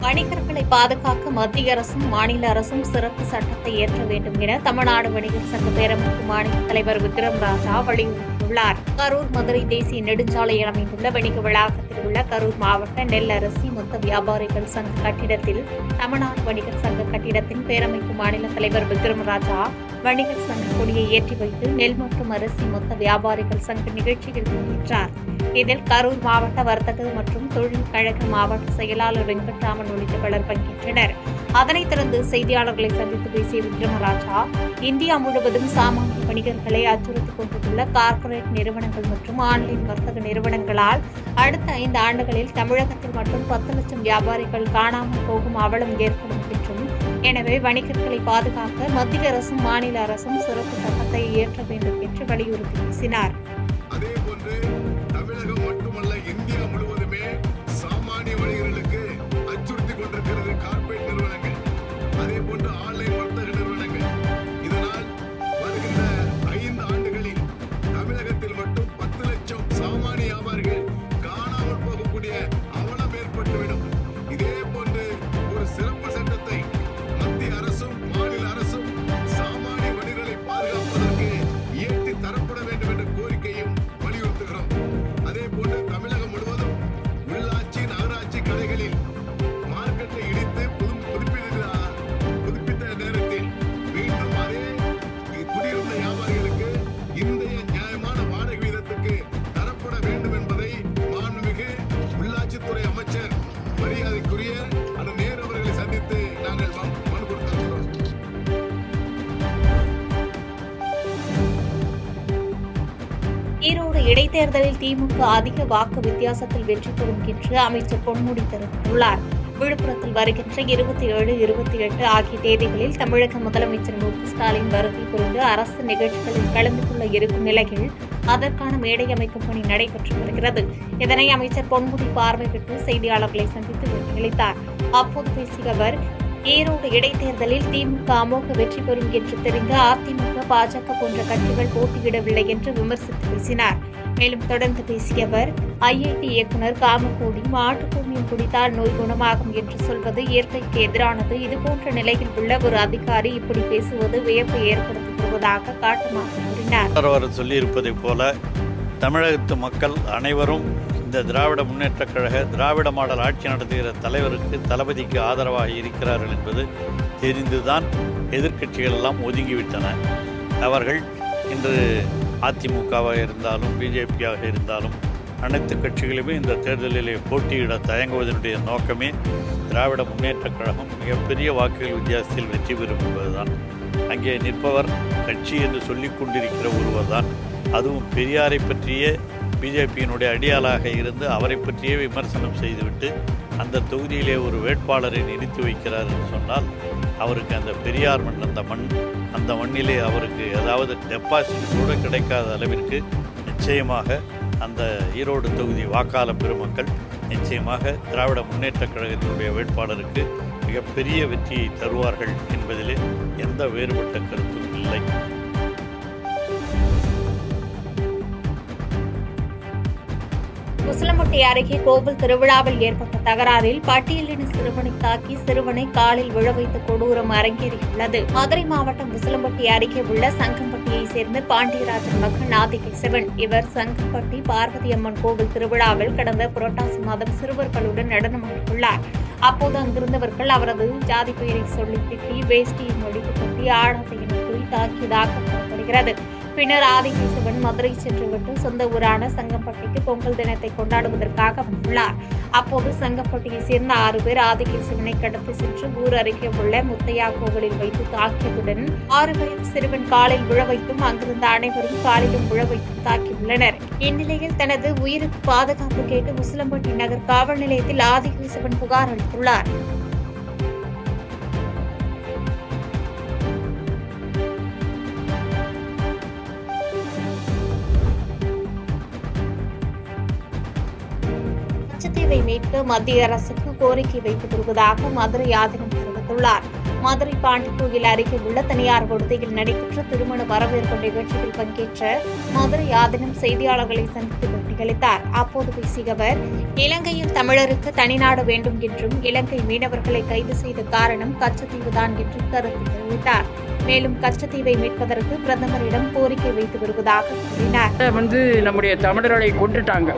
வணிகர்களை பாதுகாக்க மத்திய அரசும் மாநில அரசும் சிறப்பு சட்டத்தை இயற்ற வேண்டும் என தமிழ்நாடு வணிகர் சங்க பேரமைப்பு மாநில தலைவர் விக்ரம் ராஜா வலியுறுத்தியுள்ளார். கரூர் மதுரை தேசிய நெடுஞ்சாலையில் அமைந்துள்ள வணிக வளாகத்தில் உள்ள கரூர் மாவட்ட நெல் அரிசி மொத்த வியாபாரிகள் சங்க கட்டிடத்தில் தமிழ்நாடு வணிகர் சங்க கட்டிடத்தின் பேரமைப்பு மாநில தலைவர் விக்ரம் ராஜா வணிகர் சங்க கொடியை ஏற்றி வைத்து நெல் மற்றும் அரிசி மொத்த வியாபாரிகள் சங்க நிகழ்ச்சியில் பங்கேற்றார். இதில் கரூர் மாவட்ட வர்த்தக மற்றும் தொழில் கழக மாவட்ட செயலாளர் வெங்கட்ராமன் உள்ளிட்ட பலர் பங்கேற்றனர். அதனைத் தொடர்ந்து செய்தியாளர்களை சந்தித்து பேசிய விக்ரமராஜா, இந்தியா முழுவதும் சாமானிய வணிகர்களை அச்சுறுத்திக் கொண்டுள்ள கார்ப்பரேட் நிறுவனங்கள் மற்றும் ஆன்லைன் வர்த்தக நிறுவனங்களால் அடுத்த 5 ஆண்டுகளில் தமிழகத்தில் மட்டும் 10 லட்சம் வியாபாரிகள் காணாமல் போகும் அவலம் ஏற்படும் என்றும், எனவே வணிகர்களை பாதுகாக்க மத்திய அரசும் மாநில அரசும் சிறப்பு சட்டத்தை இயற்ற வேண்டும் என்று வலியுறுத்தி பேசினார். தமிழகம் மட்டுமல்ல, இந்தியா முழுவதுமே சாமானிய வணிகர்களுக்கு அச்சுறுத்திக் கொண்டிருக்கிறது கார்ப்பரேட் நிறுவனங்கள், அதே போன்று ஆன்லைன் வர்த்தக நிறுவனங்கள். இதனால் வருகின்ற 5 ஆண்டுகளில் தமிழகத்தில் மட்டும் 10 லட்சம் சாமானிய வியாபாரிகள் காணாமல் போகக்கூடிய அவலம் ஏற்பட்டுவிடும். இதே போன்று ஒரு சிறப்பு சட்டத்தை மத்திய அரசும் மாநில அரசும் சாமானிய வணிகர்களை பாதுகாப்பதற்கு இயற்றி தரப்பட வேண்டும் என்ற கோரிக்கையும் வலியுறுத்துகிறோம். அதே போன்று தமிழகம் முழுவதும் உள்ளாட்சி நகராட்சி கடைகளில் மார்க்கெட்டை இடித்து புதுப்பித்த நேரத்தில் மீண்டும் அதே குடியிருந்த வியாபாரிகளுக்கு இந்திய நியாயமான வாடகை வீதத்துக்கு தரப்பட வேண்டும் என்பதை மாண்புமிகு உள்ளாட்சித்துறை அமைச்சர் மரியாதைக்குரிய அந்த நேரு அவர்களை சந்தித்து நாங்கள் மனு கொடுத்திருக்கிறோம். ஈரோடு இடைத்தேர்தலில் திமுக அதிக வாக்கு வித்தியாசத்தில் வெற்றி பெறும் என்று அமைச்சர் பொன்முடி தெரிவித்துள்ளார். விழுப்புரத்தில் வருகின்ற 27, 28 ஆகிய தேதிகளில் தமிழக முதலமைச்சர் மு.க.ஸ்டாலின் வருகை புரிந்து அரசு நிகழ்ச்சிகளில் கலந்து கொள்ள இருக்கும் நிலையில் அதற்கான மேடை அமைக்கும் பணி நடைபெற்று வருகிறது. இதனை அமைச்சர் பொன்முடி பார்வையிட்டு செய்தியாளர்களை சந்தித்து விளக்கியளித்தார். அப்போது பேசிய அவர், ஈரோடு இடைத்தேர்தலில் திமுக அமோக வெற்றி பெறும் என்று தெரிந்த அதிமுக, பாஜக போன்ற கட்சிகள் போட்டியிடவில்லை என்று விமர்சித்து பேசினார். மேலும் தொடர்ந்து பேசிய அவர், ஐஐடி இயக்குநர் காமக்கோடி மாட்டுக்கோமியம் குடித்தால் நோய் குணமாகும் என்று சொல்வது இயற்கைக்கு எதிரானது. இதுபோன்ற நிலையில் உள்ள ஒரு அதிகாரி இப்படி பேசுவது வியப்பை ஏற்படுத்தி வருவதாக காட்டமாக கூறினார். சொல்லியிருப்பதைப் போல தமிழகத்து மக்கள் அனைவரும் இந்த திராவிட முன்னேற்றக் கழக திராவிட மாடல் ஆட்சி நடத்துகிற தலைவருக்கு தளபதிக்கு ஆதரவாக இருக்கிறார்கள் என்பது தெரிந்துதான் எதிர்க்கட்சிகள் எல்லாம் ஒதுங்கிவிட்டன. அவர்கள் இன்று அதிமுகவாக இருந்தாலும் பிஜேபியாக இருந்தாலும் அனைத்து கட்சிகளுமே இந்த தேர்தலிலே போட்டியிட தயங்குவதனுடைய நோக்கமே திராவிட முன்னேற்றக் கழகம் மிகப்பெரிய வாக்குகள் வித்தியாசத்தில் வெற்றி பெறும் என்பதுதான். அங்கே நிற்பவர் கட்சி என்று சொல்லிக் கொண்டிருக்கிற ஒருவர் தான். அதுவும் பெரியாரை பற்றிய பிஜேபியினுடைய அடியாளாக இருந்து அவரை பற்றியே விமர்சனம் செய்துவிட்டு அந்த தொகுதியிலே ஒரு வேட்பாளரை நிறுத்தி வைக்கிறார் என்று சொன்னால் அவருக்கு அந்த பெரியார் மண், அந்த மண்ணிலே அவருக்கு ஏதாவது டெபாசிட் கூட கிடைக்காத அளவிற்கு நிச்சயமாக அந்த ஈரோடு தொகுதி வாக்காளர் பெருமக்கள் நிச்சயமாக திராவிட முன்னேற்றக் கழகத்தினுடைய வேட்பாளருக்கு மிகப்பெரிய வெற்றியை தருவார்கள் என்பதிலே எந்த வேறுபட்ட கருத்தும் இல்லை. உசிலம்பட்டி அருகே கோவில் திருவிழாவில் ஏற்பட்ட தகராறில் பட்டியலின சிறுவனை தாக்கி சிறுவனை காலில் விழ வைத்த கொடூரம் அரங்கேறியுள்ளது. மதுரை மாவட்டம் உசிலம்பட்டி அருகே உள்ள சங்கம்பட்டியைச் சேர்ந்த பாண்டியராஜன் மகன் ஆதிகேசவன். இவர் சங்கம்பட்டி பார்வதி அம்மன் கோவில் திருவிழாவில் கடந்த புரட்டாசி மாதம் சிறுவர்களுடன் நடனமாடியுள்ளார். அப்போது அங்கிருந்தவர்கள் அவரது ஜாதி பெயரை சொல்லி திட்டி வேஷ்டியை மொழித்து கட்டி ஆழத்தையின் கூறி தாக்கியதாக கூறப்படுகிறது. பின்னர் ஆதிகேசவன் மதுரை சென்றுவிட்டு சொந்த ஊரான சங்கம்பட்டிக்கு பொங்கல் தினத்தை கொண்டாடுவதற்காக வந்துள்ளார். அப்போது சங்கம்பட்டியை சேர்ந்த 6 பேர் ஆதிகேசவனை கடத்தி சென்று ஊர் அருகே உள்ள முத்தையா கோவிலில் வைத்து தாக்கியதுடன் 6 வயது சிறுவன் காலில் விழ வைத்தும் அங்கிருந்த அனைவரும் காலிலும் விழ வைத்தும் தாக்கியுள்ளனர். இந்நிலையில் தனது உயிருக்கு பாதுகாப்பு கேட்டு உசிலம்பட்டி நகர் காவல் நிலையத்தில் ஆதிகேசவன் புகார் அளித்துள்ளார். மீட்க மத்திய அரசுக்கு கோரிக்கை வைத்து வருவதாக மதுரை ஆதீனம் தெரிவித்துள்ளார். மதுரை பாண்டிக்கோயில் அருகே உள்ள தனியார் விடுதியில் நடைபெற்ற திருமண வரவேற்பு நிகழ்ச்சியில் பங்கேற்ற மதுரை ஆதீனம் செய்தியாளர்களை சந்தித்து பேட்டியளித்தார். அப்போது பேசிய அவர், இலங்கையில் தமிழருக்கு தனிநாடு வேண்டும் என்றும் இலங்கை மீனவர்களை கைது செய்த காரணம் கச்சத்தீவுதான் என்று கருத்து தெரிவித்தார். மேலும் கச்சத்தீவை மீட்பதற்கு பிரதமரிடம் கோரிக்கை வைத்து வருவதாக கூறினார். நம்முடைய தமிழர்களை கொண்டுட்டாங்க,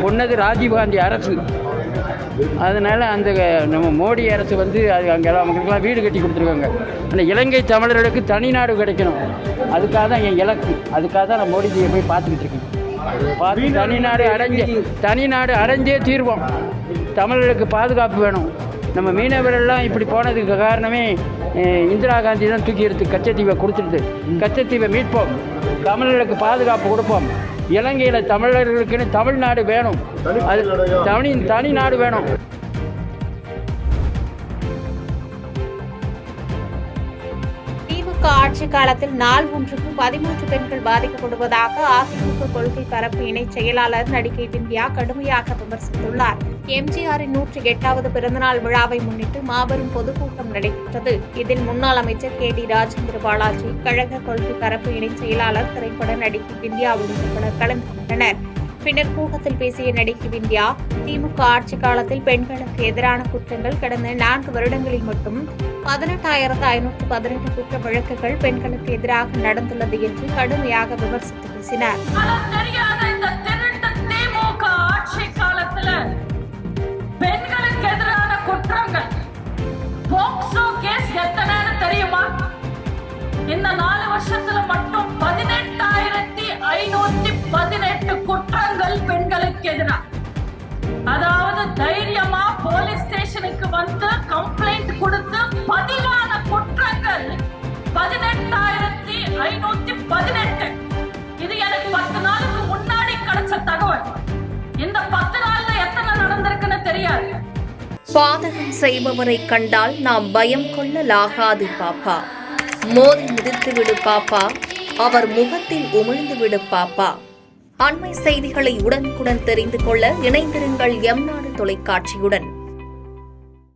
கொன்னது ராஜீவ்காந்தி அரசு. அதனால அந்த நம்ம மோடி அரசு அங்கெல்லாம் அவங்களுக்கெல்லாம் வீடு கட்டி கொடுத்துருக்காங்க. அந்த இலங்கை தமிழர்களுக்கு தனிநாடு கிடைக்கணும், அதுக்காக தான் என் இலக்கு. அதுக்காக தான் நான் மோடிஜியை போய் பார்த்துக்கிட்டு இருக்கேன். பார்த்து தனிநாடு அடைஞ்சே தீர்வோம். தமிழர்களுக்கு பாதுகாப்பு வேணும். நம்ம மீனவர்கள்லாம் இப்படி போனதுக்கு காரணமே இந்திரா காந்தி தான் தூக்கி எடுத்து கச்சத்தீவை கொடுத்துருது. கச்சத்தீவை மீட்போம், தமிழர்களுக்கு பாதுகாப்பு கொடுப்போம். இலங்கையில் தமிழர்களுக்குன்னு தமிழ்நாடு வேணும், அது தனிநாடு வேணும். திமுக ஆட்சி காலத்தில் நாள் ஒன்றுக்கு 13 பெண்கள் பாதிக்கப்படுவதாக அதிமுக கொள்கை பரப்பு இணை செயலாளர் நடிகை விந்தியா கடுமையாக விமர்சித்துள்ளார். எம்ஜிஆரின் 108வது பிறந்தநாள் விழாவை முன்னிட்டு மாபெரும் பொதுக்கூட்டம் நடைபெற்றது. இதில் முன்னாள் அமைச்சர் KD ராஜேந்திர பாலாஜி, கழக கொள்கை பரப்பு இணை செயலாளர், திரைப்பட நடிகை விந்தியா உள்ளிட்ட பலர் கலந்து கொண்டனர். பின்னர் கூட்டத்தில் பேசிய நடிகை விந்தியா, திமுக ஆட்சி காலத்தில் பெண்களுக்கு எதிரான குற்றங்கள் கடந்த 4 வருடங்களில் மட்டும் 18,518 குற்ற வழக்குகள் பெண்களுக்கு எதிராக நடந்துள்ளது என்று கடுமையாக விமர்சித்து பேசினார். பெண்களுக்கு எதிரான குற்றங்கள் போக்சோ கேஸ் எத்தனைன்னு தெரியுமா? இந்த 4 வருஷத்துல மட்டும் 18,518 குற்றங்கள் பெண்களுக்கு எதிராக. அதாவது தைரியமா போலீஸ் ஸ்டேஷனுக்கு வந்து கம்ப்ளைண்ட் கொடுத்து பதிவான குற்றங்கள் 18,518. இது எனக்கு 10 நாளுக்கு முன்னாடி கிடைச்ச தகவல். இந்த 10 நாள்ல எத்தனை நடந்திருக்குன்னு தெரியாது. பாதகம் செய்பவரை கண்டால் நாம் பயம் கொள்ளலாகாது பாப்பா. மோதி மிதித்து விடு பாப்பா, அவர் முகத்தில் உமிழ்ந்து விடு பாப்பா. அண்மை செய்திகளை உடனுக்குடன் தெரிந்து கொள்ள இணைந்திருங்கள் எம் நாடு தொலைக்காட்சியுடன்.